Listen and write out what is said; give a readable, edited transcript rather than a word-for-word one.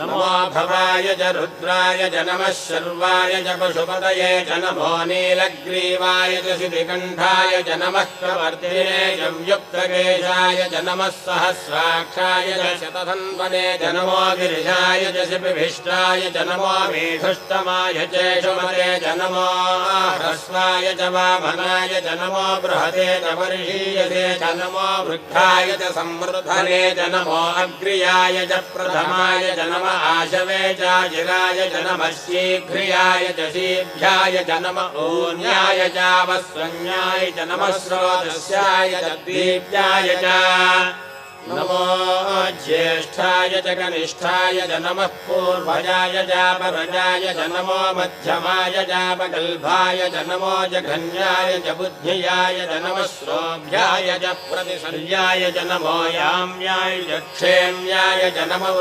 नमो भवाय च रुद्राय च नमः शर्वाय च पशुपतये च नमो नीलग्रीवाय च शितिकण्ठाय च नमः कवर्तिने च युक्तकेशाय च नमः सहस्राक्षाय च शतधन्वने च नमो गिरिजाय च शिपिभिष्टाय च नमो मेघुष्टमाय च शुमते च नमो ह्रस्वाय च वामनाय च नमो बृहते च वर्षीयसे च नमो वृद्धाय च संवृद्धने च नमो अग्र्याय च प्रथमाय च नमः आशवे च जिराय च नमः शीघ्रियाय च शीभ्याय च नमः ऊर्ण्याय च वस्वन्याय च नमः स्रोतस्याय च दीप्याय च नमो ज्येष्ठाय च कनिष्ठाय च नमः पूर्वजाय च परजाय च नमो मध्यमाय च पगल्भाय च नमो जघन्याय च बुद्धियाय च नमः श्रोभ्याय च प्रतिशल्याय च नमो याम्याय च क्षेम्याय च नमो